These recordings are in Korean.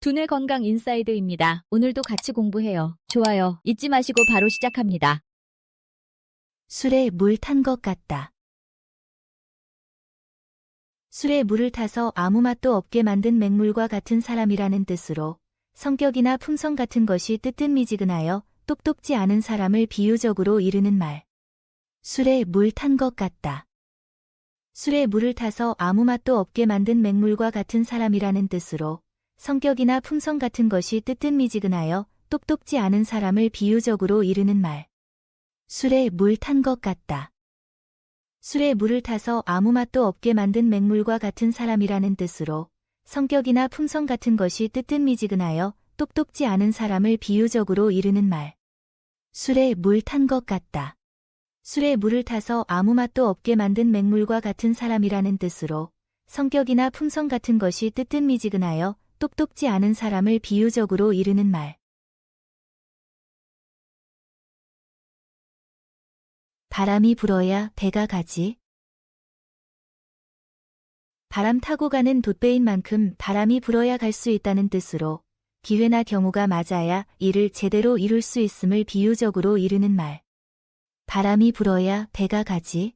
두뇌 건강 인사이드입니다. 오늘도 같이 공부해요. 좋아요 잊지 마시고 바로 시작합니다. 술에 물 탄 것 같다. 술에 물을 타서 아무 맛도 없게 만든 맹물과 같은 사람이라는 뜻으로 성격이나 품성 같은 것이 뜨뜻미지근하여 똑똑지 않은 사람을 비유적으로 이르는 말. 술에 물 탄 것 같다. 술에 물을 타서 아무 맛도 없게 만든 맹물과 같은 사람이라는 뜻으로 성격이나 품성 같은 것이 뜨뜻미지근하여 똑똑지 않은 사람을 비유적으로 이르는 말. 술에 물 탄 것 같다. 술에 물을 타서 아무 맛도 없게 만든 맹물과 같은 사람이라는 뜻으로 성격이나 품성 같은 것이 뜨뜻미지근하여 똑똑지 않은 사람을 비유적으로 이르는 말. 술에 물 탄 것 같다. 술에 물을 타서 아무 맛도 없게 만든 맹물과 같은 사람이라는 뜻으로 성격이나 품성 같은 것이 뜨뜻미지근하여 똑똑지 않은 사람을 비유적으로 이르는 말. 바람이 불어야 배가 가지. 바람 타고 가는 돛배인 만큼 바람이 불어야 갈 수 있다는 뜻으로 기회나 경우가 맞아야 이를 제대로 이룰 수 있음을 비유적으로 이르는 말. 바람이 불어야 배가 가지.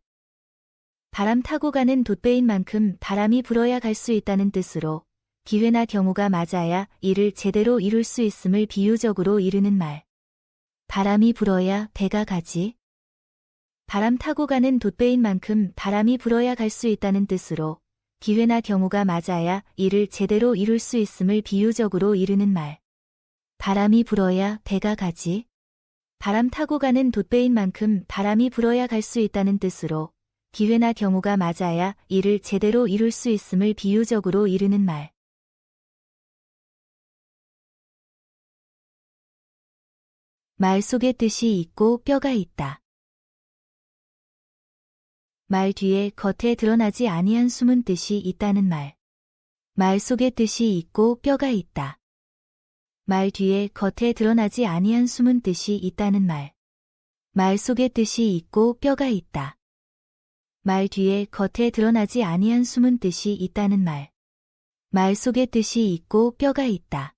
바람 타고 가는 돛배인 만큼 바람이 불어야 갈 수 있다는 뜻으로 기회나 경우가 맞아야 이를 제대로 이룰 수 있음을 비유적으로 이르는 말. 바람이 불어야 배가 가지. 바람 타고 가는 돛배인 만큼 바람이 불어야 갈 수 있다는 뜻으로 기회나 경우가 맞아야 이를 제대로 이룰 수 있음을 비유적으로 이르는 말. 바람이 불어야 배가 가지. 바람 타고 가는 돛배인 만큼 바람이 불어야 갈 수 있다는 뜻으로 기회나 경우가 맞아야 이를 제대로 이룰 수 있음을 비유적으로 이르는 말. 말 속에 뜻이 있고 뼈가 있다. 말 뒤에 겉에 드러나지 아니한 숨은 뜻이 있다는 말. 말 속에 뜻이 있고 뼈가 있다. 말 뒤에 겉에 드러나지 아니한 숨은 뜻이 있다는 말. 말 속에 뜻이 있고 뼈가 있다. 말 뒤에 겉에 드러나지 아니한 숨은 뜻이 있다는 말. 말 속에 뜻이 있고 뼈가 있다.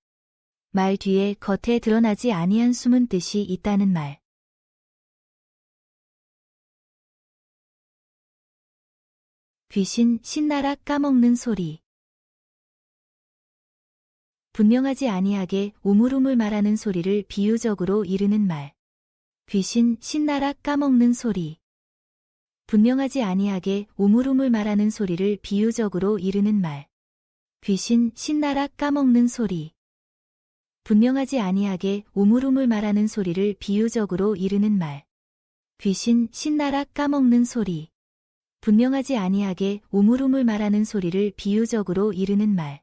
말 뒤에 겉에 드러나지 아니한 숨은 뜻이 있다는 말. 귀신 신나락 까먹는 소리. 분명하지 아니하게 우물우물 말하는 소리를 비유적으로 이르는 말. 귀신 신나락 까먹는 소리. 분명하지 아니하게 우물우물 말하는 소리를 비유적으로 이르는 말. 귀신 신나락 까먹는 소리. 분명하지 아니하게 우물우물 말하는 소리를 비유적으로 이르는 말. 귀신 신나락 까먹는 소리. 분명하지 아니하게 우물우물 말하는 소리를 비유적으로 이르는 말.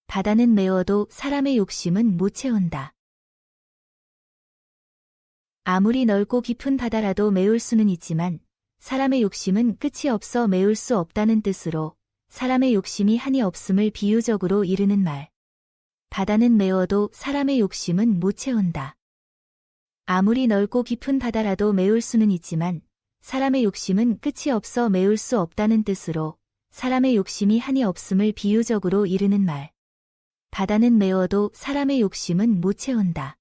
바다는 메워도 사람의 욕심은 못 채운다. 아무리 넓고 깊은 바다라도 메울 수는 있지만 사람의 욕심은 끝이 없어 메울 수 없다는 뜻으로 사람의 욕심이 한이 없음을 비유적으로 이르는 말. 바다는 메워도 사람의 욕심은 못 채운다. 아무리 넓고 깊은 바다라도 메울 수는 있지만 사람의 욕심은 끝이 없어 메울 수 없다는 뜻으로 사람의 욕심이 한이 없음을 비유적으로 이르는 말. 바다는 메워도 사람의 욕심은 못 채운다.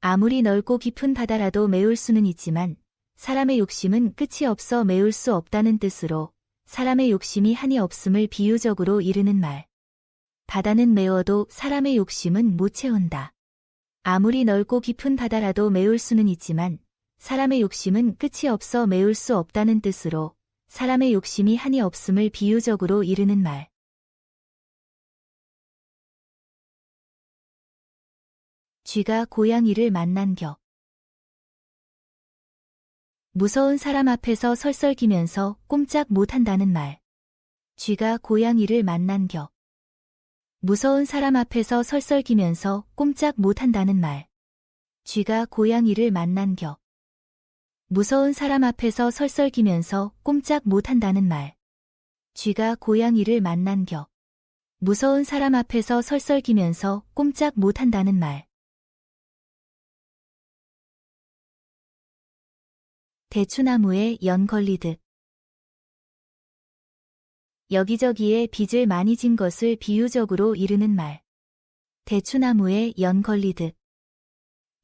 아무리 넓고 깊은 바다라도 메울 수는 있지만 사람의 욕심은 끝이 없어 메울 수 없다는 뜻으로 사람의 욕심이 한이 없음을 비유적으로 이르는 말. 바다는 메워도 사람의 욕심은 못 채운다. 아무리 넓고 깊은 바다라도 메울 수는 있지만 사람의 욕심은 끝이 없어 메울 수 없다는 뜻으로 사람의 욕심이 한이 없음을 비유적으로 이르는 말. 쥐가 고양이를 만난 격. 무서운 사람 앞에서 설설기면서 꼼짝 못한다는 말. 쥐가 고양이를 만난 격. 무서운 사람 앞에서 설설기면서 꼼짝 못한다는 말. 쥐가 고양이를 만난 격. 무서운 사람 앞에서 설설기면서 꼼짝 못한다는 말. 쥐가 고양이를 만난 격. 무서운 사람 앞에서 설설기면서 꼼짝 못한다는 말. 대추나무에 연 걸리듯. 여기저기에 빚을 많이 진 것을 비유적으로 이르는 말. 대추나무에 연 걸리듯.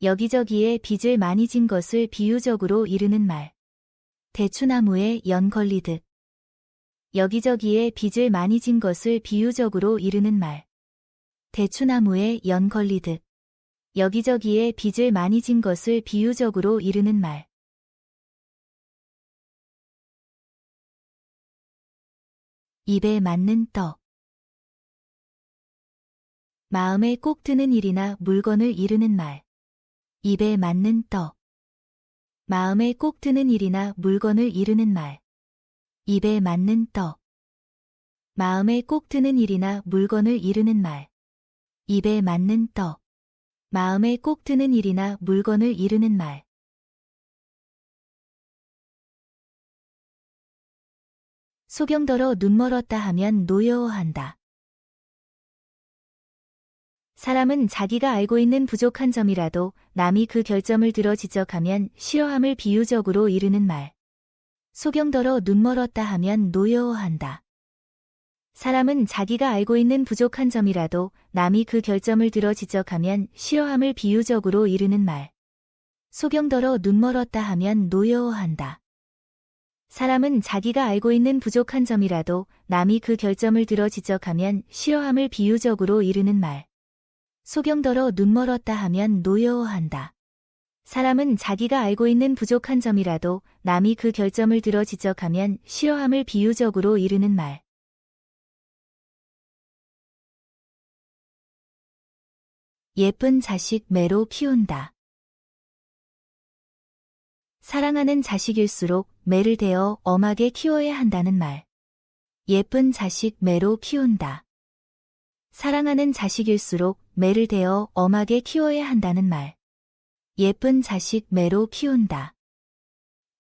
여기저기에 빚을 많이 진 것을 비유적으로 이르는 말. 대추나무에 연 걸리듯. 여기저기에 빚을 많이 진 것을 비유적으로 이르는 말. 대추나무에 연 걸리듯. 여기저기에 빚을 많이 진 것을 비유적으로 이르는 말. 입에 맞는 떡. 마음에 꼭 드는 일이나 물건을 이르는 말. 입에 맞는 떡. 마음에 꼭 드는 일이나 물건을 이르는 말. 입에 맞는 떡. 마음에 꼭 드는 일이나 물건을 이르는 말. 입에 맞는 떡. 마음에 꼭 드는 일이나 물건을 이르는 말. 소경더러 눈 멀었다 하면 노여워한다. 사람은 자기가 알고 있는 부족한 점이라도 남이 그 결점을 들어 지적하면 싫어함을 비유적으로 이르는 말. 소경더러 눈 멀었다 하면 노여워한다. 사람은 자기가 알고 있는 부족한 점이라도 남이 그 결점을 들어 지적하면 싫어함을 비유적으로 이르는 말. 소경더러 눈 멀었다 하면 노여워한다. 사람은 자기가 알고 있는 부족한 점이라도 남이 그 결점을 들어 지적하면 싫어함을 비유적으로 이르는 말. 소경더러 눈 멀었다 하면 노여워한다. 사람은 자기가 알고 있는 부족한 점이라도 남이 그 결점을 들어 지적하면 싫어함을 비유적으로 이르는 말. 예쁜 자식 매로 키운다. 사랑하는 자식일수록 매를 대어 엄하게 키워야 한다는 말. 예쁜 자식 매로 키운다. 사랑하는 자식일수록 매를 대어 엄하게 키워야 한다는 말. 예쁜 자식 매로 키운다.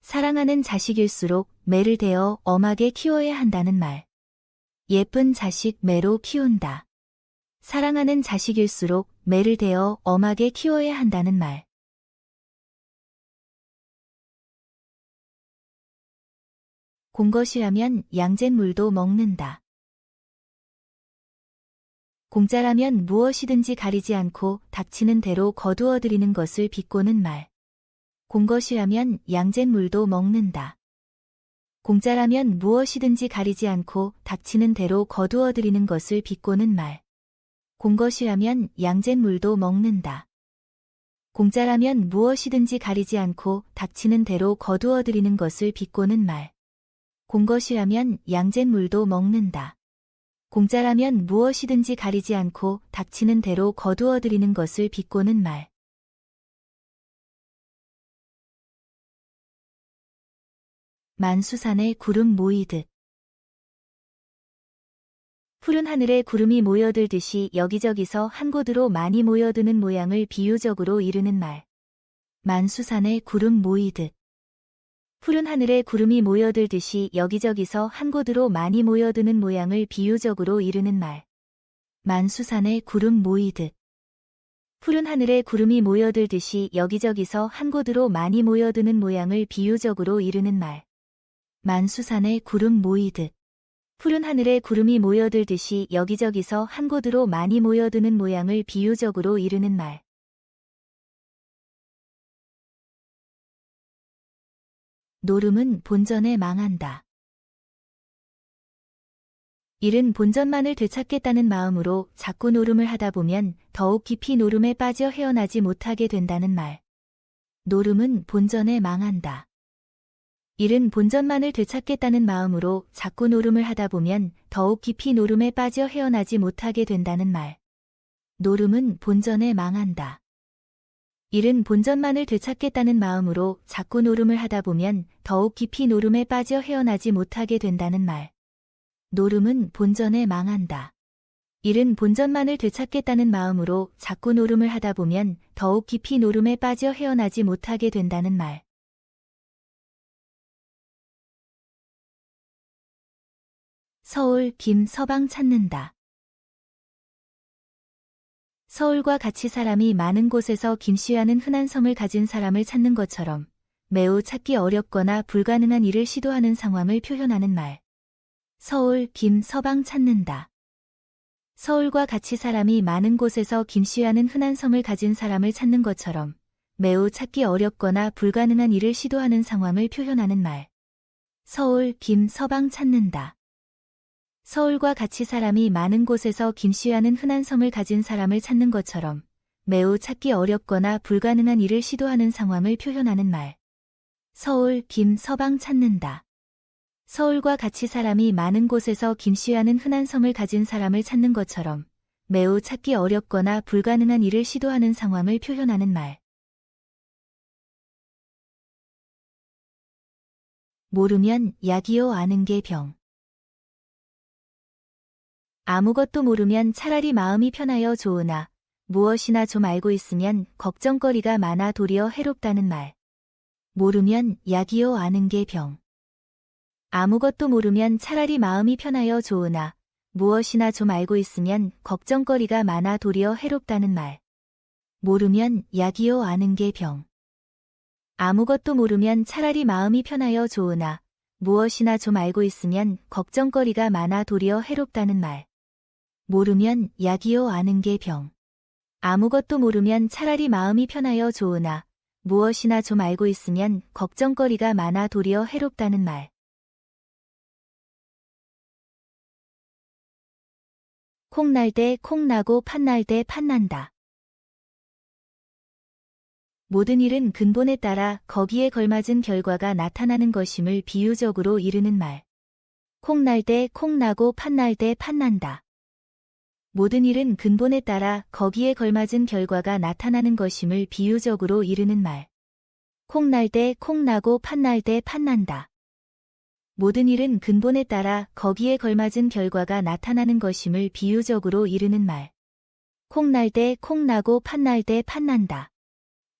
사랑하는 자식일수록 매를 대어 엄하게 키워야 한다는 말. 예쁜 자식 매로 키운다. 사랑하는 자식일수록 매를 대어 엄하게 키워야 한다는 말. 공것이라면 양잿 물도 먹는다. 공짜라면 무엇이든지 가리지 않고 닥치는 대로 거두어들이는 것을 비꼬는 말. 공것이라면 양잿 물도 먹는다. 공짜라면 무엇이든지 가리지 않고 닥치는 대로 거두어들이는 것을 비꼬는 말. 공것이라면 양잿 물도 먹는다. 공짜라면 무엇이든지 가리지 않고 닥치는 대로 거두어들이는 것을 비꼬는 말. 공것이라면 양잿 물도 먹는다. 공짜라면 무엇이든지 가리지 않고 닥치는 대로 거두어들이는 것을 비꼬는 말. 만수산에 구름 모이듯. 푸른 하늘에 구름이 모여들듯이 여기저기서 한 곳으로 많이 모여드는 모양을 비유적으로 이르는 말. 만수산에 구름 모이듯. 푸른 하늘에 구름이 모여들듯이 여기저기서 한 곳으로 많이 모여드는 모양을 비유적으로 이르는 말. 만수산에 구름 모이듯. 푸른 하늘에 구름이 모여들듯이 여기저기서 한 곳으로 많이 모여드는 모양을 비유적으로 이르는 말. 만수산에 구름 모이듯. 푸른 하늘에 구름이 모여들듯이 여기저기서 한 곳으로 많이 모여드는 모양을 비유적으로 이르는 말. 노름은 본전에 망한다. 일은 본전만을 되찾겠다는 마음으로 자꾸 노름을 하다 보면 더욱 깊이 노름에 빠져 헤어나지 못하게 된다는 말. 노름은 본전에 망한다. 일은 본전만을 되찾겠다는 마음으로 자꾸 노름을 하다 보면 더욱 깊이 노름에 빠져 헤어나지 못하게 된다는 말. 노름은 본전에 망한다. 일은 본전만을 되찾겠다는 마음으로 자꾸 노름을 하다 보면 더욱 깊이 노름에 빠져 헤어나지 못하게 된다는 말. 노름은 본전에 망한다. 일은 본전만을 되찾겠다는 마음으로 자꾸 노름을 하다 보면 더욱 깊이 노름에 빠져 헤어나지 못하게 된다는 말. 서울 김 서방 찾는다. 서울과 같이 사람이 많은 곳에서 김씨라는 흔한 성을 가진 사람을 찾는 것처럼 매우 찾기 어렵거나 불가능한 일을 시도하는 상황을 표현하는 말. 서울, 김, 서방 찾는다. 서울과 같이 사람이 많은 곳에서 김씨라는 흔한 성을 가진 사람을 찾는 것처럼 매우 찾기 어렵거나 불가능한 일을 시도하는 상황을 표현하는 말. 서울, 김, 서방 찾는다. 서울과 같이 사람이 많은 곳에서 김씨라는 흔한 성을 가진 사람을 찾는 것처럼 매우 찾기 어렵거나 불가능한 일을 시도하는 상황을 표현하는 말. 서울, 김, 서방 찾는다. 서울과 같이 사람이 많은 곳에서 김씨라는 흔한 성을 가진 사람을 찾는 것처럼 매우 찾기 어렵거나 불가능한 일을 시도하는 상황을 표현하는 말. 모르면 약이요 아는 게 병. 아무것도 모르면 차라리 마음이 편하여 좋으나 무엇이나 좀 알고 있으면 걱정거리가 많아 도리어 해롭다는 말. 모르면 약이요 아는 게 병. 아무것도 모르면 차라리 마음이 편하여 좋으나 무엇이나 좀 알고 있으면 걱정거리가 많아 도리어 해롭다는 말. 모르면 약이요 아는 게 병. 아무것도 모르면 차라리 마음이 편하여 좋으나 무엇이나 좀 알고 있으면 걱정거리가 많아 도리어 해롭다는 말. 모르면 약이요 아는 게 병. 아무것도 모르면 차라리 마음이 편하여 좋으나 무엇이나 좀 알고 있으면 걱정거리가 많아 도리어 해롭다는 말. 콩 날 때 콩 나고 팥 날 때 팥 난다. 모든 일은 근본에 따라 거기에 걸맞은 결과가 나타나는 것임을 비유적으로 이르는 말. 콩 날 때 콩 나고 팥 날 때 팥 난다. 모든 일은 근본에 따라 거기에 걸맞은 결과가 나타나는 것임을 비유적으로 이르는 말. 콩 날 때 콩 나고 팥 날 때 팥 난다. 모든 일은 근본에 따라 거기에 걸맞은 결과가 나타나는 것임을 비유적으로 이르는 말. 콩 날 때 콩 나고 팥 날 때 팥 난다.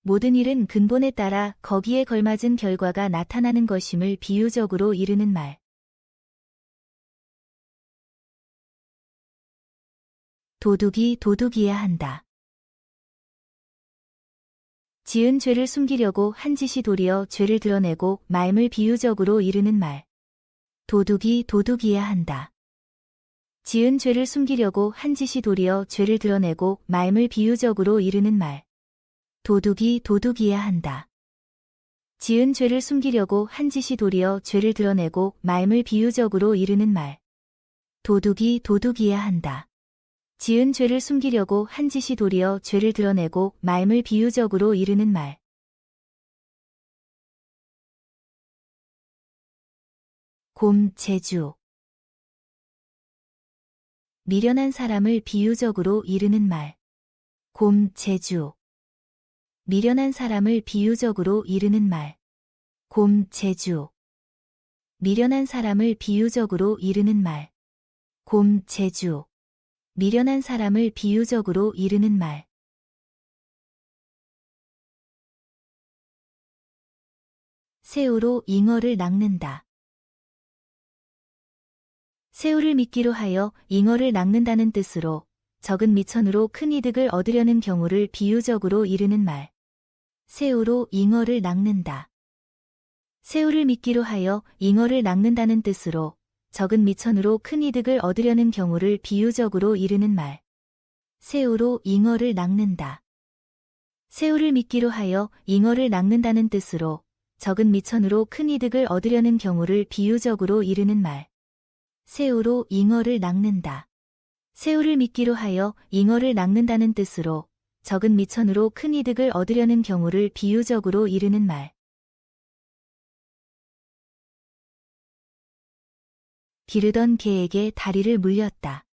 모든 일은 근본에 따라 거기에 걸맞은 결과가 나타나는 것임을 비유적으로 이르는 말. 도둑이 도둑이야 한다. 지은 죄를 숨기려고 한 짓이 도리어 죄를 드러내고 말을 비유적으로 이르는 말. 도둑이 도둑이야 한다. 지은 죄를 숨기려고 한 짓이 도리어 죄를 드러내고 말을 비유적으로 이르는 말. 도둑이 도둑이야 한다. 지은 죄를 숨기려고 한 짓이 도리어 죄를 드러내고 말을 비유적으로 이르는 말. 도둑이 도둑이야 한다. 지은 죄를 숨기려고 한 짓이 도리어 죄를 드러내고 말을 비유적으로 이르는 말. 곰, 제주. 미련한 사람을 비유적으로 이르는 말. 곰, 제주. 미련한 사람을 비유적으로 이르는 말. 곰, 제주. 미련한 사람을 비유적으로 이르는 말. 곰, 제주. 미련한 사람을 비유적으로 이르는 말. 새우로 잉어를 낚는다. 새우를 미끼로 하여 잉어를 낚는다는 뜻으로 적은 미천으로 큰 이득을 얻으려는 경우를 비유적으로 이르는 말. 새우로 잉어를 낚는다. 새우를 미끼로 하여 잉어를 낚는다는 뜻으로 적은 미천으로 큰 이득을 얻으려는 경우를 비유적으로 이르는 말. 새우로 잉어를 낚는다. 새우를 미끼로 하여 잉어를 낚는다는 뜻으로 적은 미천으로 큰 이득을 얻으려는 경우를 비유적으로 이르는 말. 새우로 잉어를 낚는다. 새우를 미끼로 하여 잉어를 낚는다는 뜻으로 적은 미천으로 큰 이득을 얻으려는 경우를 비유적으로 이르는 말. 기르던 개에게 다리를 물렸다.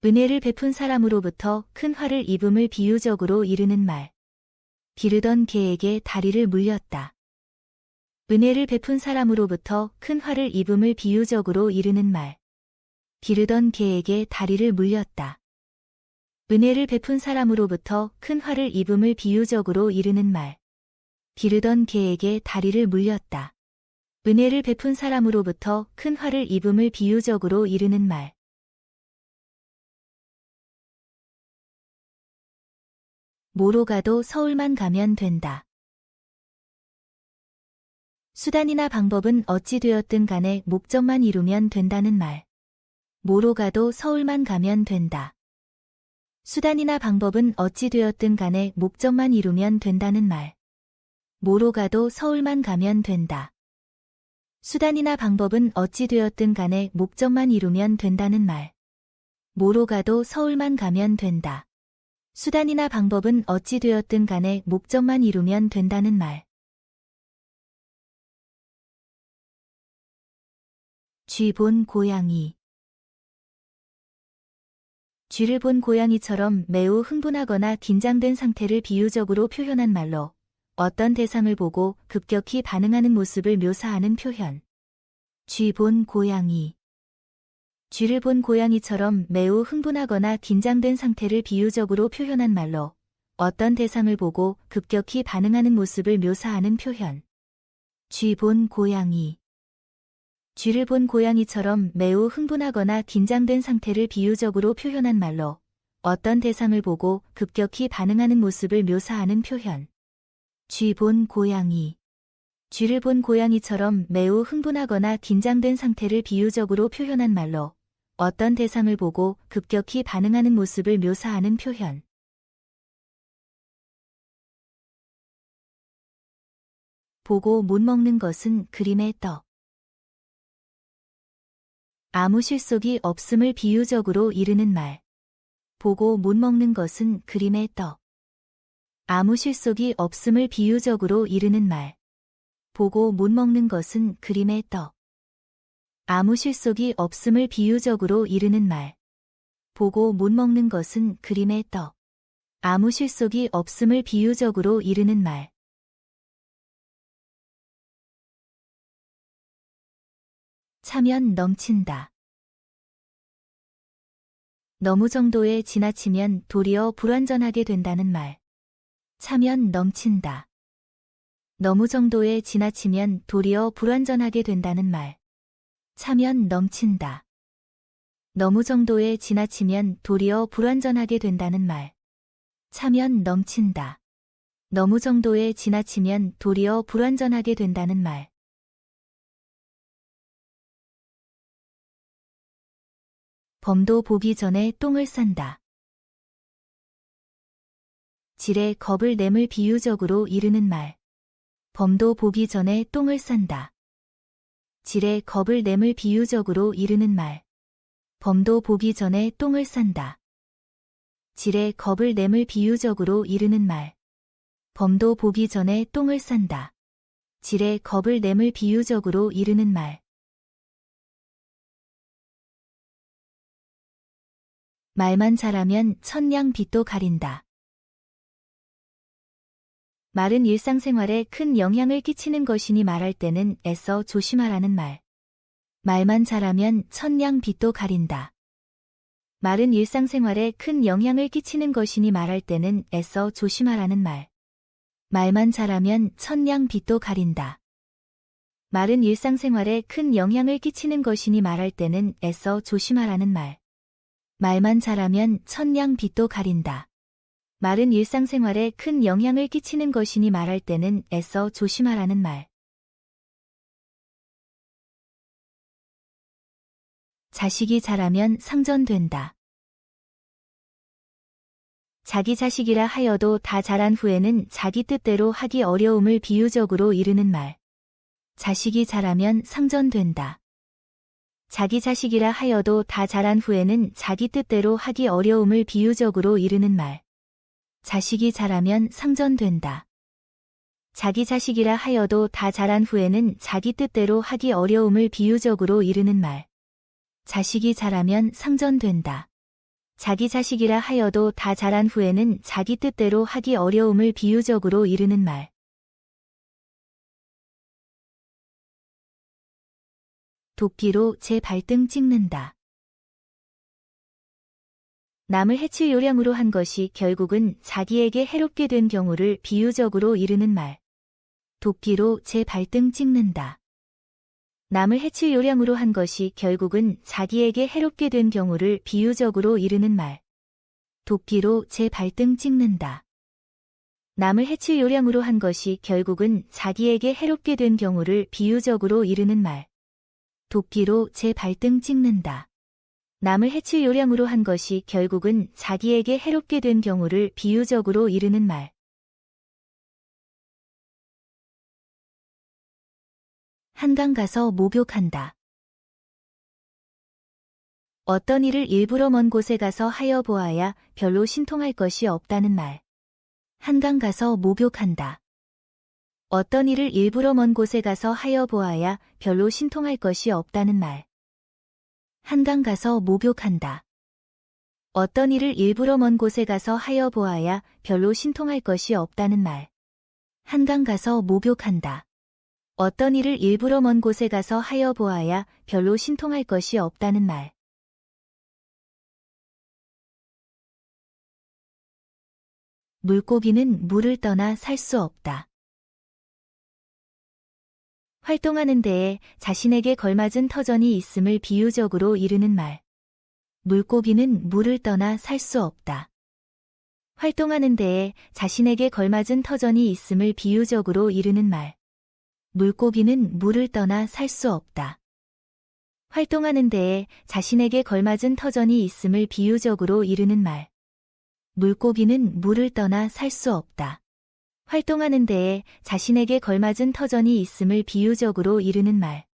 은혜를 베푼 사람으로부터 큰 화를 입음을 비유적으로 이르는 말. 기르던 개에게 다리를 물렸다. 은혜를 베푼 사람으로부터 큰 화를 입음을 비유적으로 이르는 말. 기르던 개에게 다리를 물렸다. 은혜를 베푼 사람으로부터 큰 화를 입음을 비유적으로 이르는 말. 기르던 개에게 다리를 물렸다. 은혜를 베푼 사람으로부터 큰 화를 입음을 비유적으로 이르는 말. 뭐로 가도 서울만 가면 된다. 수단이나 방법은 어찌 되었든 간에 목적만 이루면 된다는 말. 뭐로 가도 서울만 가면 된다. 수단이나 방법은 어찌 되었든 간에 목적만 이루면 된다는 말. 뭐로 가도 서울만 가면 된다. 수단이나 방법은 어찌 되었든 간에 목적만 이루면 된다는 말. 뭐로 가도 서울만 가면 된다. 수단이나 방법은 어찌 되었든 간에 목적만 이루면 된다는 말. 쥐 본 고양이. 쥐를 본 고양이처럼 매우 흥분하거나 긴장된 상태를 비유적으로 표현한 말로 어떤 대상을 보고 급격히 반응하는 모습을 묘사하는 표현. 쥐 본 고양이. 쥐를 본 고양이처럼 매우 흥분하거나 긴장된 상태를 비유적으로 표현한 말로 어떤 대상을 보고 급격히 반응하는 모습을 묘사하는 표현. 쥐 본 고양이. 쥐를 본 고양이처럼 매우 흥분하거나 긴장된 상태를 비유적으로 표현한 말로 어떤 대상을 보고 급격히 반응하는 모습을 묘사하는 표현. 쥐 본 고양이. 쥐를 본 고양이처럼 매우 흥분하거나 긴장된 상태를 비유적으로 표현한 말로 어떤 대상을 보고 급격히 반응하는 모습을 묘사하는 표현. 보고 못 먹는 것은 그림의 떡. 아무 실속이 없음을 비유적으로 이르는 말. 보고 못 먹는 것은 그림의 떡. 아무 실속이 없음을 비유적으로 이르는 말. 보고 못 먹는 것은 그림의 떡. 아무 실속이 없음을 비유적으로 이르는 말. 보고 못 먹는 것은 그림의 떡. 아무 실속이 없음을 비유적으로 이르는 말. 차면 넘친다. 너무 정도에 지나치면 도리어 불완전하게 된다는 말. 차면 넘친다. 너무 정도에 지나치면 도리어 불완전하게 된다는 말. 차면 넘친다. 너무 정도에 지나치면 도리어 불완전하게 된다는 말. 차면 넘친다. 너무 정도에 지나치면 도리어 불완전하게 된다는 말. 범도 보기 전에 똥을 싼다. 질에 겁을 내물 비유적으로 이르는 말. 범도 보기 전에 똥을 싼다. 질에 겁을 내물 비유적으로 이르는 말. 범도 보기 전에 똥을 싼다. 질에 겁을 내물 비유적으로 이르는 말. 범도 보기 전에 똥을 싼다. 질에 겁을 내물 비유적으로 이르는 말. 말만 잘하면 천냥 빚도 가린다. 말은 일상생활에 큰 영향을 끼치는 것이니 말할 때는 애써 조심하라는 말. 말만 잘하면 천냥 빚도 가린다. 말은 일상생활에 큰 영향을 끼치는 것이니 말할 때는 애써 조심하라는 말. 말만 잘하면 천냥 빚도 가린다. 말은 일상생활에 큰 영향을 끼치는 것이니 말할 때는 애써 조심하라는 말. 말만 잘하면 천냥 빚도 가린다. 말은 일상생활에 큰 영향을 끼치는 것이니 말할 때는 애써 조심하라는 말. 자식이 자라면 상전된다. 자기 자식이라 하여도 다 자란 후에는 자기 뜻대로 하기 어려움을 비유적으로 이르는 말. 자식이 자라면 상전된다. 자기 자식이라 하여도 다 자란 후에는 자기 뜻대로 하기 어려움을 비유적으로 이르는 말. 자식이 자라면 상전된다. 자기 자식이라 하여도 다 자란 후에는 자기 뜻대로 하기 어려움을 비유적으로 이르는 말. 자식이 자라면 상전된다. 자기 자식이라 하여도 다 자란 후에는 자기 뜻대로 하기 어려움을 비유적으로 이르는 말. 도끼로 제 발등 찍는다. 남을 해칠 요량으로 한 것이 결국은 자기에게 해롭게 된 경우를 비유적으로 이르는 말. 도끼로 제 발등 찍는다. 남을 해칠 요량으로 한 것이 결국은 자기에게 해롭게 된 경우를 비유적으로 이르는 말. 도끼로 제 발등 찍는다. 남을 해칠 요량으로 한 것이 결국은 자기에게 해롭게 된 경우를 비유적으로 이르는 말. 도끼로 제 발등 찍는다. 남을 해칠 요량으로 한 것이 결국은 자기에게 해롭게 된 경우를 비유적으로 이르는 말. 한강 가서 목욕한다. 어떤 일을 일부러 먼 곳에 가서 하여 보아야 별로 신통할 것이 없다는 말. 한강 가서 목욕한다. 어떤 일을 일부러 먼 곳에 가서 하여 보아야 별로 신통할 것이 없다는 말. 한강 가서 목욕한다. 어떤 일을 일부러 먼 곳에 가서 하여 보아야 별로 신통할 것이 없다는 말. 한강 가서 목욕한다. 어떤 일을 일부러 먼 곳에 가서 하여 보아야 별로 신통할 것이 없다는 말. 물고기는 물을 떠나 살 수 없다. 활동하는 데에 자신에게 걸맞은 터전이 있음을 비유적으로 이르는 말. 물고기는 물을 떠나 살 수 없다. 활동하는 데에 자신에게 걸맞은 터전이 있음을 비유적으로 이르는 말. 물고기는 물을 떠나 살 수 없다. 활동하는 데에 자신에게 걸맞은 터전이 있음을 비유적으로 이르는 말. 물고기는 물을 떠나 살 수 없다. 활동하는 데에 자신에게 걸맞은 터전이 있음을 비유적으로 이르는 말.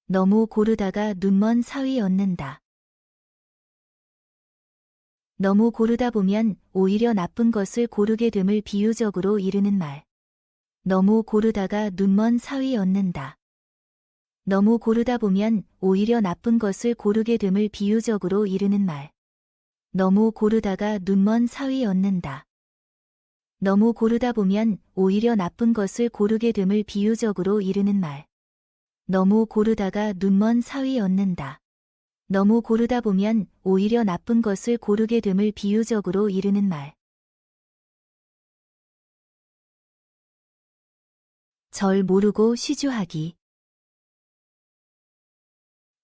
너무 고르다가 눈먼 사위 얻는다. 너무 고르다 보면 오히려 나쁜 것을 고르게 됨을 비유적으로 이르는 말. 너무 고르다가 눈먼 사위 얻는다. 너무 고르다 보면 오히려 나쁜 것을 고르게 됨을 비유적으로 이르는 말. 너무 고르다가 눈먼 사위 얻는다. 너무 고르다 보면 오히려 나쁜 것을 고르게 됨을 비유적으로 이르는 말. 너무 고르다가 눈먼 사위 얻는다. 너무 고르다 보면 오히려 나쁜 것을 고르게 됨을 비유적으로 이르는 말. 절 모르고 시주하기.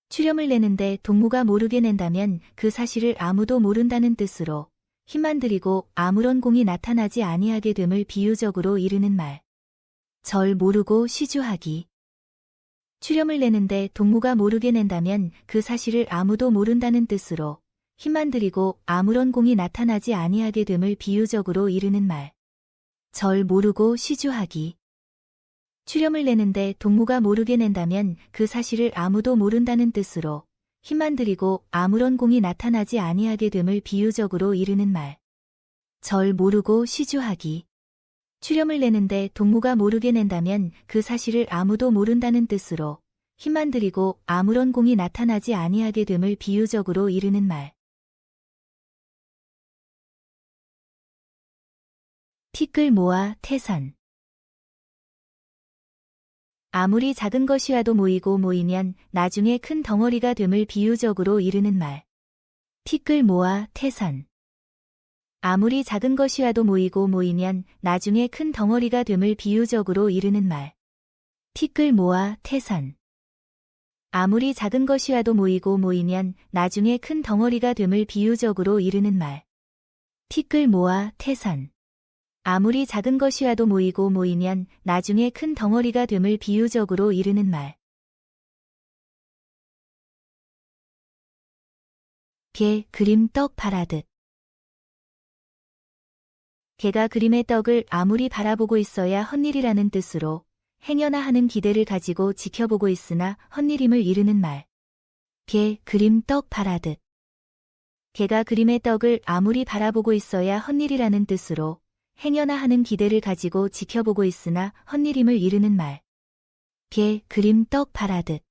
출염을 내는데 동무가 모르게 낸다면 그 사실을 아무도 모른다는 뜻으로 힘만 들이고 아무런 공이 나타나지 아니하게 됨을 비유적으로 이르는 말. 절 모르고 시주하기. 출염을 내는데 동무가 모르게 낸다면 그 사실을 아무도 모른다는 뜻으로 힘만 들이고 아무런 공이 나타나지 아니하게 됨을 비유적으로 이르는 말. 절 모르고 시주하기. 출염을 내는데 동무가 모르게 낸다면 그 사실을 아무도 모른다는 뜻으로 힘만 들이고 아무런 공이 나타나지 아니하게 됨을 비유적으로 이르는 말. 절 모르고 시주하기. 출염을 내는데 동무가 모르게 낸다면 그 사실을 아무도 모른다는 뜻으로 힘만 들이고 아무런 공이 나타나지 아니하게 됨을 비유적으로 이르는 말. 티끌 모아 태산. 아무리 작은 것이와도 모이면 나중에 큰 덩어리가 됨을 비유적으로 이르는 말. 티끌 모아 태산. 아무리 작은 것이와도 모이면 나중에 큰 덩어리가 됨을 비유적으로 이르는 말. 티끌 모아 태산. 아무리 작은 것이와도 모이면 나중에 큰 덩어리가 됨을 비유적으로 이르는 말. 티끌 모아 태산. 아무리 작은 것이와도 모이면 나중에 큰 덩어리가 됨을 비유적으로 이르는 말. 개 그림 떡 바라듯. 개가 그림의 떡을 아무리 바라보고 있어야 헛일이라는 뜻으로 행여나 하는 기대를 가지고 지켜보고 있으나 헛일임을 이르는 말. 개 그림 떡 바라듯. 개가 그림의 떡을 아무리 바라보고 있어야 헛일이라는 뜻으로 행여나 하는 기대를 가지고 지켜보고 있으나 헛일임을 이르는 말. 개 그림 떡 바라듯.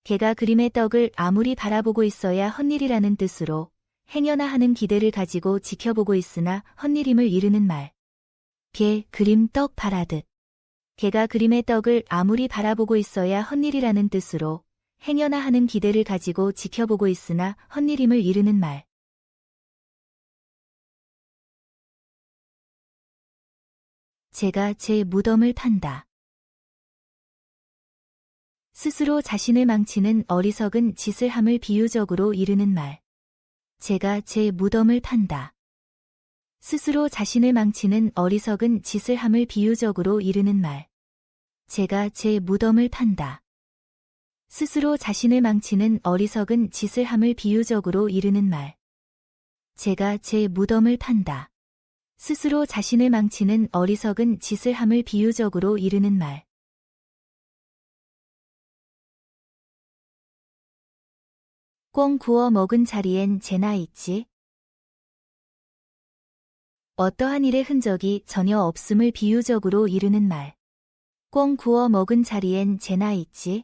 개가 그림의 떡을 아무리 바라보고 있어야 헛일이라는 뜻으로 행여나 하는 기대를 가지고 지켜보고 있으나 헛일임을 이르는 말. 개 그림 떡 바라듯. 개가 그림의 떡을 아무리 바라보고 있어야 헛일이라는 뜻으로 행여나 하는 기대를 가지고 지켜보고 있으나 헛일임을 이르는 말. 제가 제 무덤을 판다. 스스로 자신을 망치는 어리석은 짓을 함을 비유적으로 이르는 말. 제가 제 무덤을 판다. 스스로 자신을 망치는 어리석은 짓을 함을 비유적으로 이르는 말. 제가 제 무덤을 판다. 스스로 자신을 망치는 어리석은 짓을 함을 비유적으로 이르는 말. 제가 제 무덤을 판다. 스스로 자신을 망치는 어리석은 짓을 함을 비유적으로 이르는 말. 꿩 구워 먹은 자리엔 재나 있지. 어떠한 일의 흔적이 전혀 없음을 비유적으로 이르는 말. 꿩 구워 먹은 자리엔 재나 있지.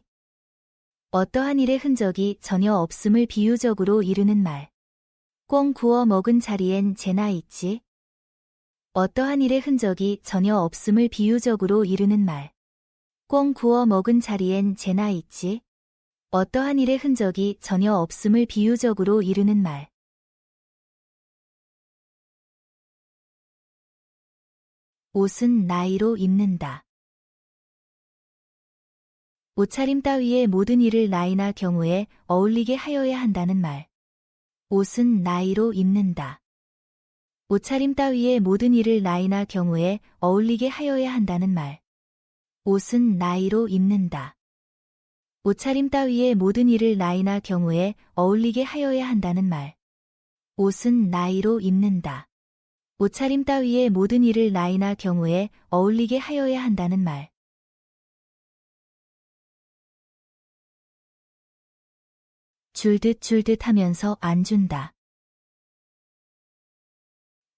어떠한 일의 흔적이 전혀 없음을 비유적으로 이르는 말. 꿩 구워 먹은 자리엔 재나 있지. 어떠한 일의 흔적이 전혀 없음을 비유적으로 이르는 말. 꿩 구워 먹은 자리엔 재나 있지. 어떠한 일의 흔적이 전혀 없음을 비유적으로 이르는 말. 옷은 나이로 입는다. 옷차림 따위의 모든 일을 나이나 경우에 어울리게 하여야 한다는 말. 옷은 나이로 입는다. 옷차림 따위의 모든 일을 나이나 경우에 어울리게 하여야 한다는 말. 옷은 나이로 입는다. 옷차림 따위의 모든 일을 나이나 경우에 어울리게 하여야 한다는 말. 옷은 나이로 입는다. 옷차림 따위의 모든 일을 나이나 경우에 어울리게 하여야 한다는 말. 줄듯 하면서 안 준다.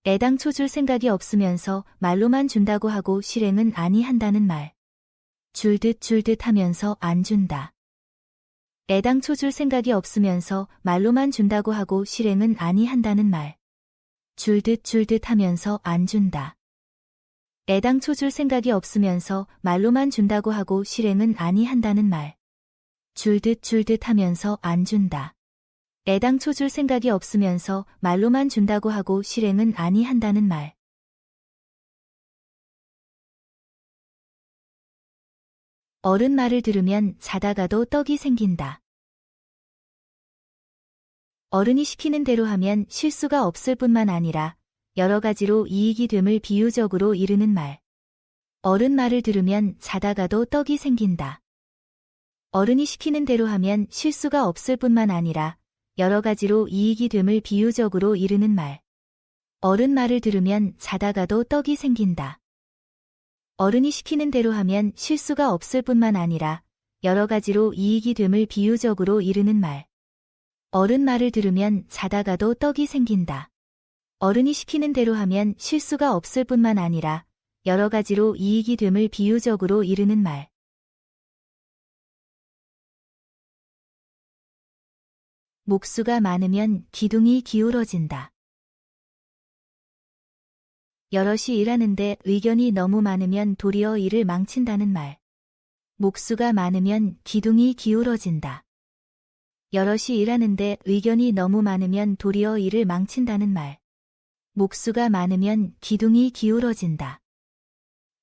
애당초 줄 생각이 없으면서 말로만 준다고 하고 실행은 아니 한다는 말. 줄듯 하면서 안 준다. 애당초 줄 생각이 없으면서 말로만 준다고 하고 실행은 아니 한다는 말. 줄듯 하면서 안 준다. 애당초 줄 생각이 없으면서 말로만 준다고 하고 실행은 아니 한다는 말. 줄듯 하면서 안 준다. 애당초 줄 생각이 없으면서 말로만 준다고 하고 실행은 아니 한다는 말. 어른 말을 들으면 자다가도 떡이 생긴다. 어른이 시키는 대로 하면 실수가 없을 뿐만 아니라 여러 가지로 이익이 됨을 비유적으로 이르는 말. 어른 말을 들으면 자다가도 떡이 생긴다. 어른이 시키는 대로 하면 실수가 없을 뿐만 아니라 여러 가지로 이익이 됨을 비유적으로 이르는 말. 어른 말을 들으면 자다가도 떡이 생긴다. 어른이 시키는 대로 하면 실수가 없을 뿐만 아니라 여러 가지로 이익이 됨을 비유적으로 이르는 말. 어른 말을 들으면 자다가도 떡이 생긴다. 어른이 시키는 대로 하면 실수가 없을 뿐만 아니라 여러 가지로 이익이 됨을 비유적으로 이르는 말. 목수가 많으면 기둥이 기울어진다. 여럿이 일하는데 의견이 너무 많으면 도리어 일을 망친다는 말. 목수가 많으면 기둥이 기울어진다. 여럿이 일하는데 의견이 너무 많으면 도리어 일을 망친다는 말. 목수가 많으면 기둥이 기울어진다.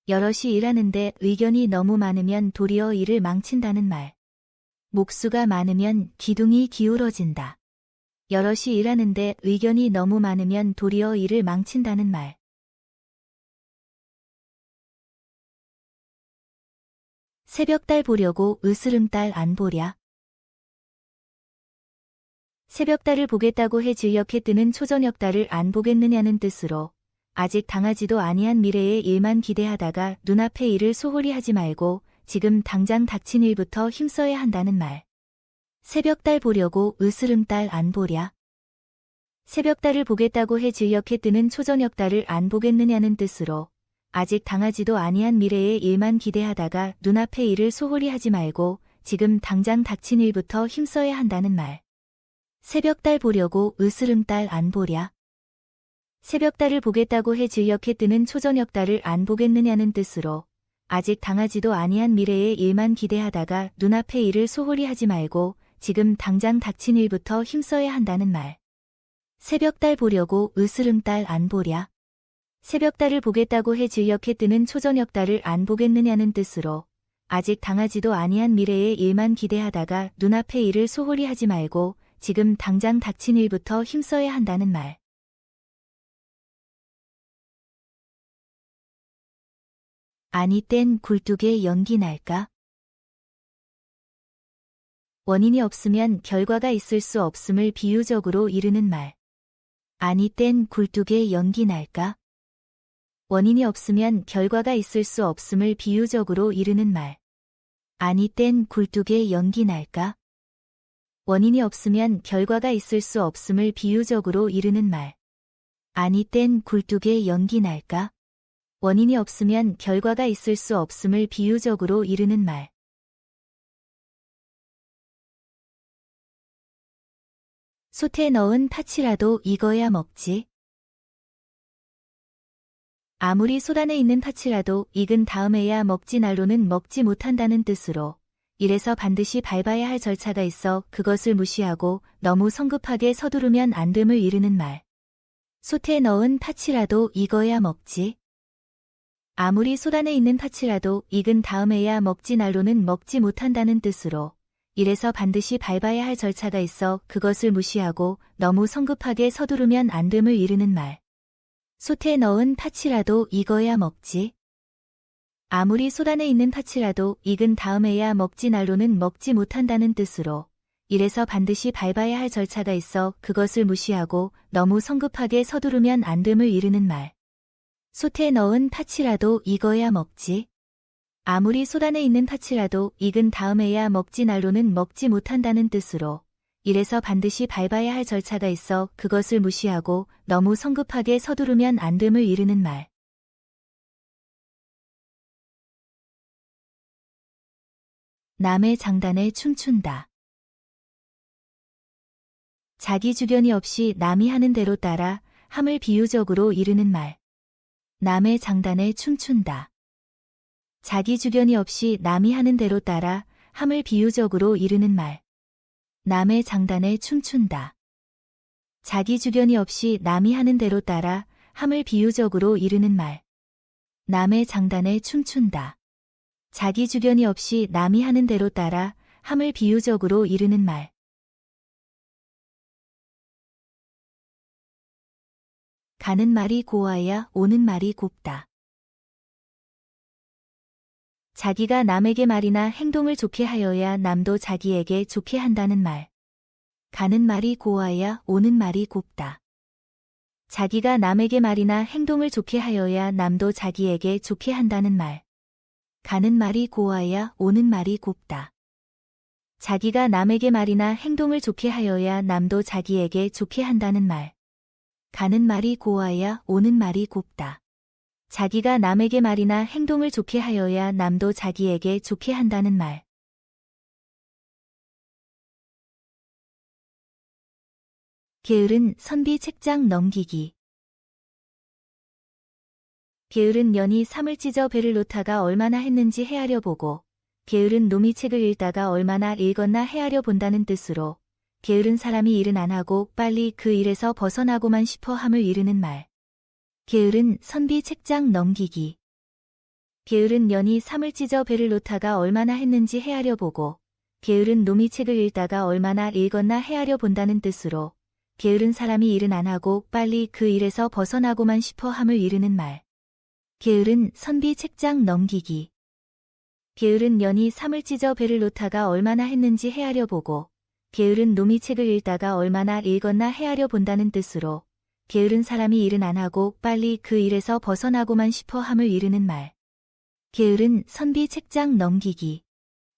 여럿이 일하는데 의견이 너무 많으면 도리어 일을 망친다는 말. 목수가 많으면 기둥이 기울어진다. 여럿이 일하는데 의견이 너무 많으면 도리어 일을 망친다는 말. 새벽달 보려고 으스름달 안 보랴. 새벽달을 보겠다고 해 즐녘에 뜨는 초저녁달을 안 보겠느냐는 뜻으로 아직 당하지도 아니한 미래의 일만 기대하다가 눈앞의 일을 소홀히 하지 말고 지금 당장 닥친 일부터 힘써야 한다는 말. 새벽달 보려고 으스름달 안 보랴. 새벽달을 보겠다고 해 즐녘에 뜨는 초저녁달을 안 보겠느냐는 뜻으로 아직 당하지도 아니한 미래의 일만 기대하다가 눈앞의 일을 소홀히 하지 말고 지금 당장 닥친 일부터 힘써야 한다는 말. 새벽달 보려고 으스름달 안 보랴. 새벽달을 보겠다고 해 즐녘에 뜨는 초저녁달을 안 보겠느냐는 뜻으로 아직 당하지도 아니한 미래의 일만 기대하다가 눈앞의 일을 소홀히 하지 말고 지금 당장 닥친 일부터 힘써야 한다는 말. 새벽달 보려고 으스름달 안 보랴. 새벽달을 보겠다고 해 즐녘에 뜨는 초저녁달을 안 보겠느냐는 뜻으로 아직 당하지도 아니한 미래의 일만 기대하다가 눈앞의 일을 소홀히 하지 말고 지금 당장 닥친 일부터 힘써야 한다는 말. 아니 땐 굴뚝에 연기 날까? 원인이 없으면 결과가 있을 수 없음을 비유적으로 이르는 말. 아니 땐 굴뚝에 연기 날까? 원인이 없으면 결과가 있을 수 없음을 비유적으로 이르는 말. 아니 땐 굴뚝에 연기 날까? 원인이 없으면 결과가 있을 수 없음을 비유적으로 이르는 말. 아니 땐 굴뚝에 연기 날까? 원인이 없으면 결과가 있을 수 없음을 비유적으로 이르는 말. 솥에 넣은 파치라도 익어야 먹지. 아무리 솥 안에 있는 파치라도 익은 다음에야 먹지 날로는 먹지 못한다는 뜻으로 이래서 반드시 밟아야 할 절차가 있어 그것을 무시하고 너무 성급하게 서두르면 안 됨을 이르는 말. 솥에 넣은 파치라도 익어야 먹지. 아무리 솥 안에 있는 파치라도 익은 다음에야 먹지 날로는 먹지 못한다는 뜻으로 이래서 반드시 밟아야 할 절차가 있어 그것을 무시하고 너무 성급하게 서두르면 안 됨을 이르는 말. 솥에 넣은 파치라도 익어야 먹지. 아무리 솥 안에 있는 파치라도 익은 다음에야 먹지 날로는 먹지 못한다는 뜻으로 이래서 반드시 밟아야 할 절차가 있어 그것을 무시하고 너무 성급하게 서두르면 안 됨을 이르는 말. 솥에 넣은 파치라도 익어야 먹지. 아무리 솥 안에 있는 파치라도 익은 다음에야 먹지 날로는 먹지 못한다는 뜻으로 이래서 반드시 밟아야 할 절차가 있어 그것을 무시하고 너무 성급하게 서두르면 안 됨을 이르는 말. 남의 장단에 춤춘다. 자기 주견이 없이 남이 하는 대로 따라 함을 비유적으로 이르는 말. 남의 장단에 춤춘다. 자기 주견이 없이 남이 하는 대로 따라 함을 비유적으로 이르는 말. 남의 장단에 춤춘다. 자기 주견이 없이 남이 하는 대로 따라 함을 비유적으로 이르는 말. 남의 장단에 춤춘다. 자기 주견이 없이 남이 하는 대로 따라 함을 비유적으로 이르는 말. 가는 말이 고와야 오는 말이 곱다. 자기가 남에게 말이나 행동을 좋게 하여야 남도 자기에게 좋게 한다는 말. 가는 말이 고와야 오는 말이 곱다. 자기가 남에게 말이나 행동을 좋게 하여야 남도 자기에게 좋게 한다는 말. 가는 말이 고와야 오는 말이 곱다. 자기가 남에게 말이나 행동을 좋게 하여야 남도 자기에게 좋게 한다는 말. 가는 말이 고와야 오는 말이 곱다. 자기가 남에게 말이나 행동을 좋게 하여야 남도 자기에게 좋게 한다는 말. 게으른 선비 책장 넘기기. 게으른 년이 삼을 찢어 배를 놓다가 얼마나 했는지 헤아려 보고 게으른 놈이 책을 읽다가 얼마나 읽었나 헤아려 본다는 뜻으로 게으른 사람이 일은 안 하고 빨리 그 일에서 벗어나고만 싶어 함을 이르는 말. 게으른 선비 책장 넘기기. 게으른 년이 삼을 찢어 배를 놓다가 얼마나 했는지 헤아려 보고 게으른 놈이 책을 읽다가 얼마나 읽었나 헤아려 본다는 뜻으로 게으른 사람이 일은 안 하고 빨리 그 일에서 벗어나고만 싶어 함을 이르는 말. 게으른 선비 책장 넘기기. 게으른 년이 삼을 찢어 배를 놓다가 얼마나 했는지 헤아려 보고 게으른 놈이 책을 읽다가 얼마나 읽었나 헤아려 본다는 뜻으로 게으른 사람이 일은 안 하고 빨리 그 일에서 벗어나고만 싶어 함을 이르는 말. 게으른 선비 책장 넘기기.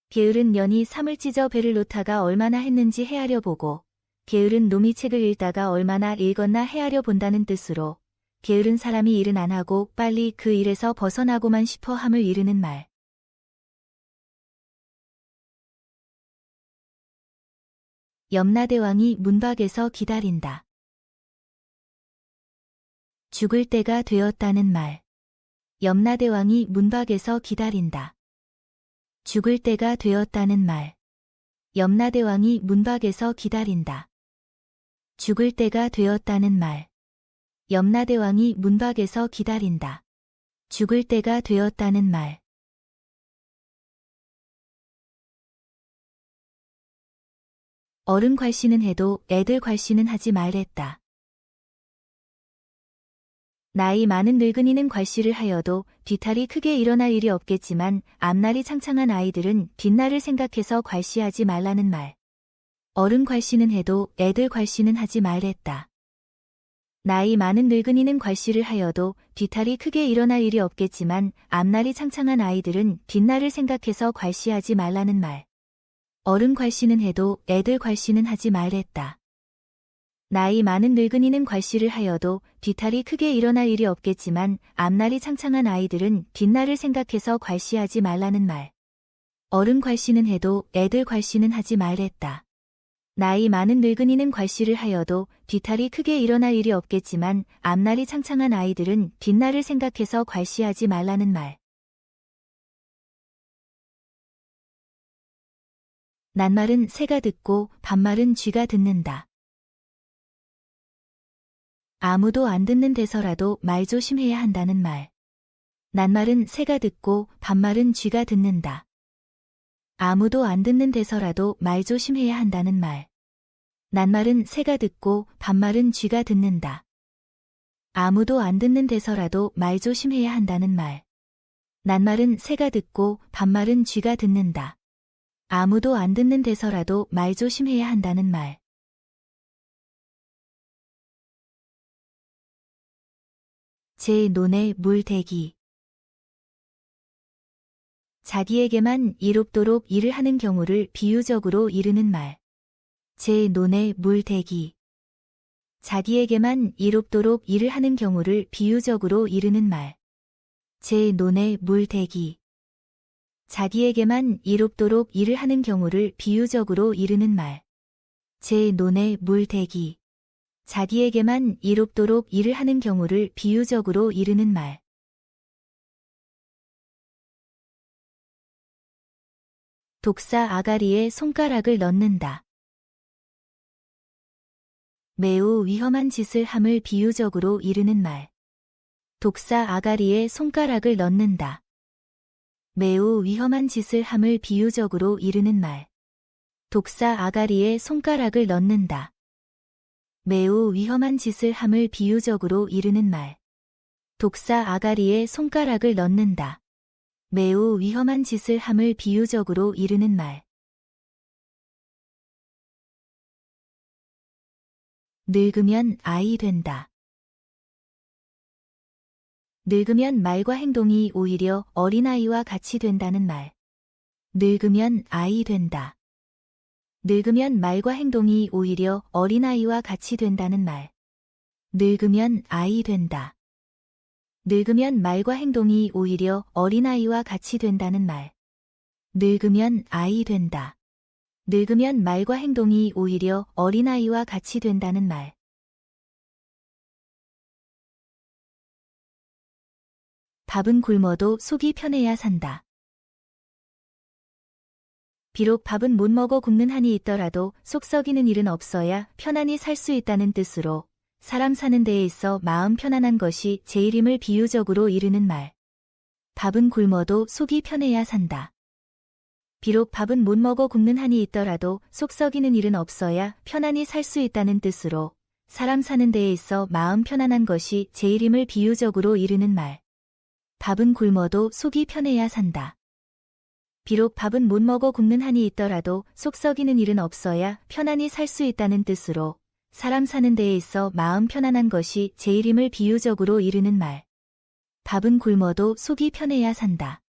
게으른 년이 삼을 찢어 배를 놓다가 얼마나 했는지 헤아려 보고 게으른 놈이 책을 읽다가 얼마나 읽었나 헤아려 본다는 뜻으로 게으른 사람이 일은 안 하고 빨리 그 일에서 벗어나고만 싶어 함을 이르는 말. 염라대왕이 문 밖에서 기다린다. 죽을 때가 되었다는 말. 염라대왕이 문 밖에서 기다린다. 죽을 때가 되었다는 말. 염라대왕이 문 밖에서 기다린다. 죽을 때가 되었다는 말. 염라대왕이 문 밖에서 기다린다. 죽을 때가 되었다는 말. 어른 괄시는 해도 애들 괄시는 하지 말랬다. 나이 많은 늙은이는 괄시를 하여도 뒤탈이 크게 일어날 일이 없겠지만 앞날이 창창한 아이들은 뒷날을 생각해서 괄시하지 말라는 말. 어른 괄시는 해도 애들 괄시는 하지 말랬다. 나이 많은 늙은이는 괄시를 하여도 뒤탈이 크게 일어날 일이 없겠지만 앞날이 창창한 아이들은 뒷날을 생각해서 괄시하지 말라는 말. 어른 괄시는 해도 애들 괄시는 하지 말랬다. 나이 많은 늙은이는 괄시를 하여도 뒤탈이 크게 일어날 일이 없겠지만 앞날이 창창한 아이들은 뒷날을 생각해서 괄시하지 말라는 말. 어른 괄시는 해도 애들 괄시는 하지 말랬다. 나이 많은 늙은이는 괄시를 하여도 뒤탈이 크게 일어날 일이 없겠지만 앞날이 창창한 아이들은 뒷날을 생각해서 괄시하지 말라는 말. 낱말은 새가 듣고 반말은 쥐가 듣는다. 아무도 안 듣는 데서라도 말 조심해야 한다는 말. 낱말은 새가 듣고 반말은 쥐가 듣는다. 아무도 안 듣는 데서라도 말 조심해야 한다는 말. 낱말은 새가 듣고 반말은 쥐가 듣는다. 아무도 안 듣는 데서라도 말 조심해야 한다는 말. 낱말은 새가 듣고 반말은 쥐가 듣는다. 아무도 안 듣는 데서라도 말 조심해야 한다는 말. 제 논에 물 대기. 자기에게만 이롭도록 일을 하는 경우를 비유적으로 이르는 말. 제 논에 물 대기. 자기에게만 이롭도록 일을 하는 경우를 비유적으로 이르는 말. 제 논에 물 대기. 자기에게만 이롭도록 일을 하는 경우를 비유적으로 이르는 말. 제 논에 물 대기. 자기에게만 이롭도록 일을 하는 경우를 비유적으로 이르는 말. 독사 아가리에 손가락을 넣는다. 매우 위험한 짓을 함을 비유적으로 이르는 말. 독사 아가리에 손가락을 넣는다. 매우 위험한 짓을 함을 비유적으로 이르는 말. 독사 아가리에 손가락을 넣는다. 매우 위험한 짓을 함을 비유적으로 이르는 말. 독사 아가리에 손가락을 넣는다. 매우 위험한 짓을 함을 비유적으로 이르는 말. 늙으면 아이 된다. 늙으면 말과 행동이 오히려 어린아이와 같이 된다는 말. 늙으면 아이 된다. 늙으면 말과 행동이 오히려 어린아이와 같이 된다는 말. 늙으면 아이 된다. 늙으면 말과 행동이 오히려 어린아이와 같이 된다는 말. 늙으면 아이 된다. 늙으면 말과 행동이 오히려 어린아이와 같이 된다는 말. 밥은 굶어도 속이 편해야 산다. 비록 밥은 못 먹어 굶는 한이 있더라도 속 썩이는 일은 없어야 편안히 살 수 있다는 뜻으로 사람 사는 데에 있어 마음 편안한 것이 제일임을 비유적으로 이르는 말. 밥은 굶어도 속이 편해야 산다. 비록 밥은 못 먹어 굶는 한이 있더라도 속 썩이는 일은 없어야 편안히 살 수 있다는 뜻으로 사람 사는 데에 있어 마음 편안한 것이 제일임을 비유적으로 이르는 말. 밥은 굶어도 속이 편해야 산다. 비록 밥은 못 먹어 굶는 한이 있더라도 속 썩이는 일은 없어야 편안히 살 수 있다는 뜻으로 사람 사는 데에 있어 마음 편안한 것이 제일임을 비유적으로 이르는 말. 밥은 굶어도 속이 편해야 산다.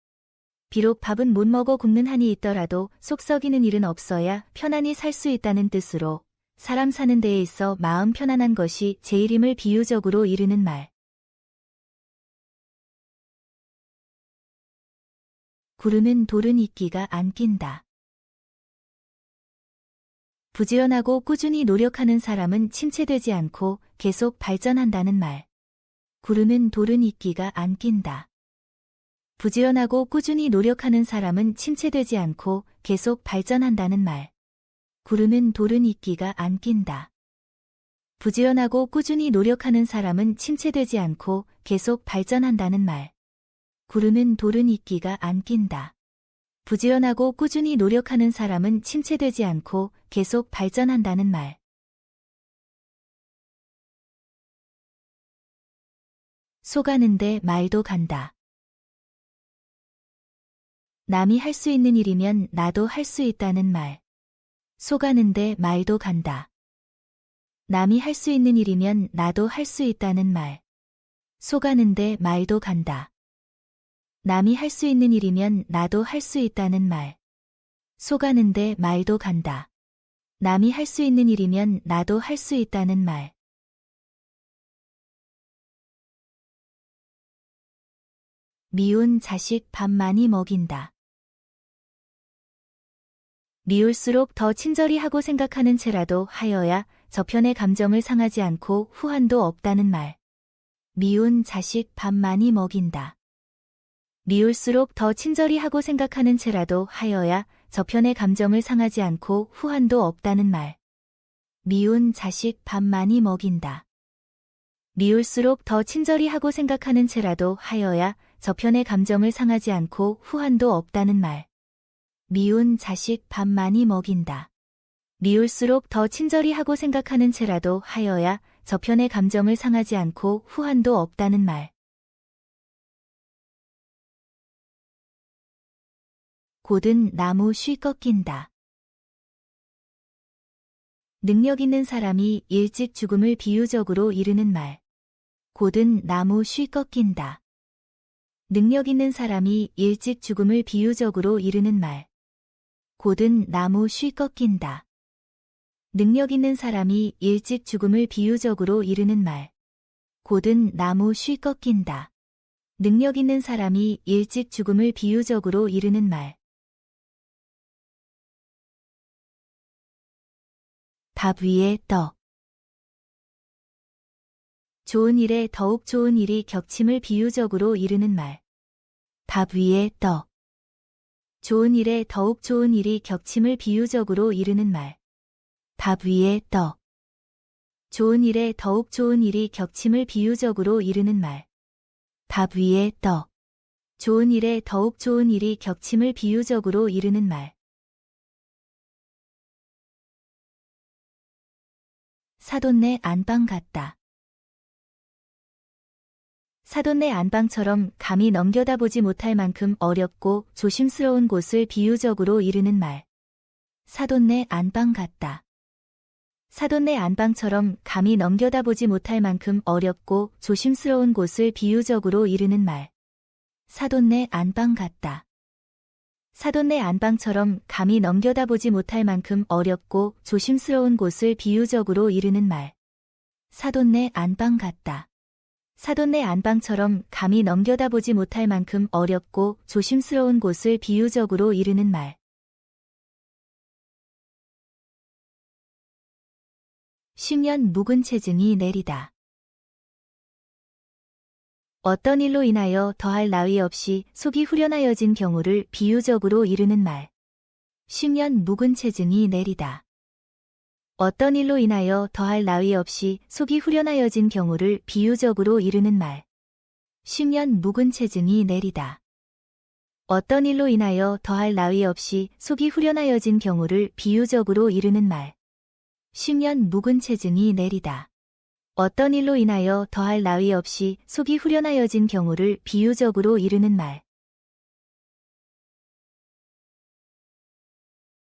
비록 밥은 못 먹어 굶는 한이 있더라도 속 썩이는 일은 없어야 편안히 살 수 있다는 뜻으로 사람 사는 데에 있어 마음 편안한 것이 제일임을 비유적으로 이르는 말. 구르는 돌은 이끼가 안 낀다. 부지런하고 꾸준히 노력하는 사람은 침체되지 않고 계속 발전한다는 말. 구르는 돌은 이끼가 안 낀다. 부지런하고 꾸준히 노력하는 사람은 침체되지 않고 계속 발전한다는 말. 구르는 돌은 이끼가 안 낀다. 부지런하고 꾸준히 노력하는 사람은 침체되지 않고 계속 발전한다는 말. 구르는 돌은 이끼가 안 낀다. 부지런하고 꾸준히 노력하는 사람은 침체되지 않고 계속 발전한다는 말. 속아는데 말도 간다. 남이 할 수 있는 일이면 나도 할 수 있다는 말. 속아는데 말도 간다. 남이 할 수 있는 일이면 나도 할 수 있다는 말. 속아는데 말도 간다. 남이 할 수 있는 일이면 나도 할 수 있다는 말. 속아는데 말도 간다. 남이 할 수 있는 일이면 나도 할 수 있다는 말. 미운 자식 밥 많이 먹인다. 미울수록 더 친절히 하고 생각하는 채라도 하여야 저편의 감정을 상하지 않고 후환도 없다는 말. 미운 자식 밥 많이 먹인다. 미울수록 더 친절히 하고 생각하는 채라도 하여야 저편의 감정을 상하지 않고 후환도 없다는 말. 미운 자식 밥 많이 먹인다. 미울수록 더 친절히 하고 생각하는 채라도 하여야 저편의 감정을 상하지 않고 후환도 없다는 말. 미운 자식 밥 많이 먹인다. 미울수록 더 친절히 하고 생각하는 채라도 하여야 저편의 감정을 상하지 않고 후환도 없다는 말. 곧은 나무 쉬 꺾인다. 능력 있는 사람이 일찍 죽음을 비유적으로 이르는 말. 곧은 나무 쉬 꺾인다. 능력 있는 사람이 일찍 죽음을 비유적으로 이르는 말. 곧은 나무 쉬 꺾인다. 능력 있는 사람이 일찍 죽음을 비유적으로 이르는 말. 곧은 나무 쉬 꺾인다. 능력 있는 사람이 일찍 죽음을 비유적으로 이르는 말. 밥 위에 떡. 좋은 일에 더욱 좋은 일이 겹침을 비유적으로 이르는 말. 밥 위에 떡. 좋은 일에 더욱 좋은 일이 겹침을 비유적으로 이르는 말. 밥 위에 떡. 좋은 일에 더욱 좋은 일이 겹침을 비유적으로 이르는 말. 밥 위에 떡. 좋은 일에 더욱 좋은 일이 겹침을 비유적으로 이르는 말. 사돈네 안방 같다. 사돈네 안방처럼 감히 넘겨다보지 못할 만큼 어렵고 조심스러운 곳을 비유적으로 이르는 말. 사돈네 안방 같다. 사돈네 안방처럼 감히 넘겨다보지 못할 만큼 어렵고 조심스러운 곳을 비유적으로 이르는 말. 사돈네 안방 같다. 사돈네 안방처럼 감히 넘겨다보지 못할 만큼 어렵고 조심스러운 곳을 비유적으로 이르는 말. 사돈네 안방 같다. 사돈네 안방처럼 감히 넘겨다보지 못할 만큼 어렵고 조심스러운 곳을 비유적으로 이르는 말. 쉬면 묵은 체증이 내리다. 어떤 일로 인하여 더할 나위 없이 속이 후련하여진 경우를 비유적으로 이르는 말. 쉬면 묵은 체증이 내리다. 어떤 일로 인하여 더할 나위 없이 속이 후련하여진 경우를 비유적으로 이르는 말. 쉬면 묵은 체증이 내리다. 어떤 일로 인하여 더할 나위 없이 속이 후련하여진 경우를 비유적으로 이르는 말. 쉬면 묵은 체증이 내리다. 어떤 일로 인하여 더할 나위 없이 속이 후련하여진 경우를 비유적으로 이르는 말.